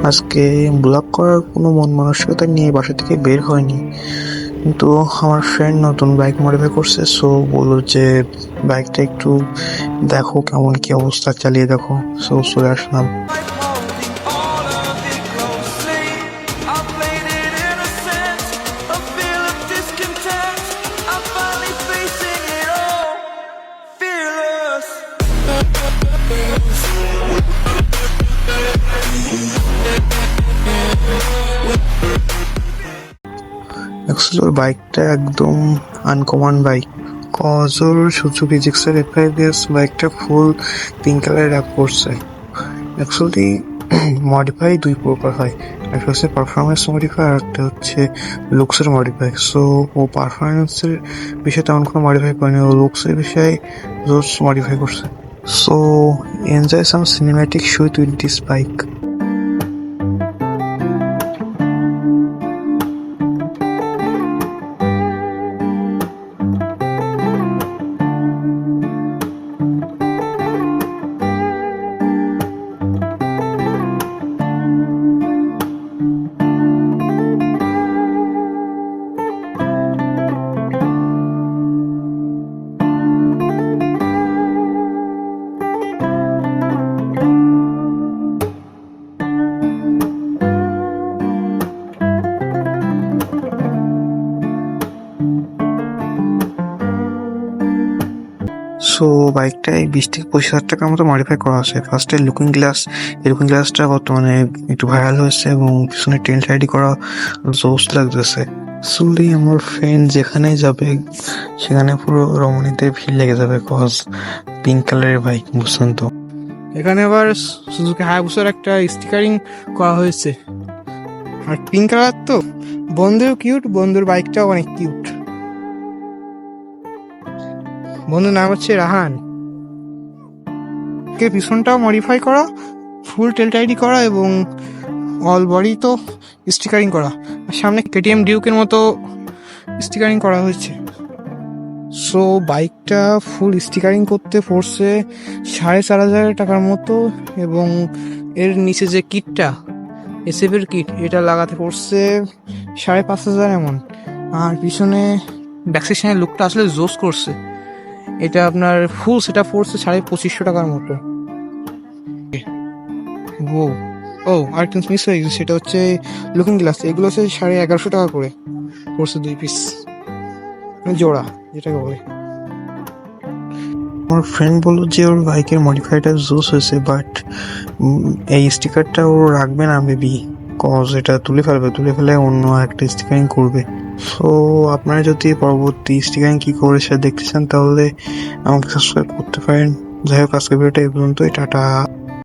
আজকে ব্লগ করার কোনো মন মানসিকতা নিয়ে বাসা থেকে বের হয়নি, কিন্তু আমার ফ্রেন্ড নতুন বাইক মডিফাই করছে, সো বললো যে বাইকটা একটু দেখো কেমন কি অবস্থা, চালিয়ে দেখো। সো চলে আসলাম। Holding all of it closely, I played it innocent, a feel of discontent. I'm finally facing it all, fearless. Actually ওর বাইকটা একদম আনকমন বাইক, কজ ওর সুজুকি জিক্সার এফআইডিএস বাইকটা ফুল পিঙ্ক কালার র্যাপ করছে। Actually modify দুই প্রকার হয়, একটা হচ্ছে পারফরমেন্স মডিফাই আর একটা হচ্ছে লুকসের মডিফাই। সো ও পারফরমেন্সের বিষয়ে তেমন কোনো মডিফাই করেনি, ও লুকসের বিষয়ে জোস মডিফাই করছে। So enjoy some cinematic shoot with this bike. So বাইকটায় 20 থেকে 25 হাজার টাকার মতো মডিফাই করা আছে। ফার্স্টে লুকিং গ্লাসটা বর্তমানে একটু ভাইরাল হয়েছে এবং পিছনে টেল টাইডি করা জোস লাগতেছে। আসলে আমার ফ্রেন্ড যেখানেই যাবে সেখানে পুরো রমণীতে ভিড় লেগে যাবে, কজ পিঙ্ক কালারের বাইক, বুঝছেন তো। এখানে আবার সুজুকি হায়াবুসার একটা স্টিকারিং করা হয়েছে, আর পিঙ্ক কালার তো। বন্ধুও কিউট, বন্ধুর বাইকটাও অনেক কিউট। বন্ধুর নাম হচ্ছে রাহান। কে পিছনটাও মডিফাই করা, ফুল টেল টাইডি করা এবং অল বডি তো স্টিকারিং করা, আর সামনে কেটিএম ডিউকের মতো স্টিকারিং করা হয়েছে। সো বাইকটা ফুল স্টিকারিং করতে পড়ছে 4,500 টাকার মতো, এবং এর নিচে যে কিটটা, এসএফের কিট, এটা লাগাতে পড়ছে 5,500 এমন। আর পিছনে ব্যাক সেকশনের লুকটা আসলে জোস করছে। এটা আপনার ফুল সেটা পড়ছে 2,500 টাকার মতো। ও আর একটা মিস হয়ে গেছে, সেটা হচ্ছে লুকিং গ্লাস। এগুলো হচ্ছে 1150 টাকা করে পড়ছে 2 পিস, জোড়া যেটাকে বলে। আমার ফ্রেন্ড বললো যে ওর বাইকের মডিফাইটা জোস হয়েছে, বাট এই স্টিকারটা ও রাখবে না মেবি, কজ এটা তুলে ফেলে অন্য একটা স্টিকারিং করবে। সো আপনারা যদি পরবর্তী স্টিকারিং কি করে সেটা দেখতে চান তাহলে আমাকে সাবস্ক্রাইব করতে পারেন। যাই হোক, আজকের ভিডিওটা এই পর্যন্তই, টাটা।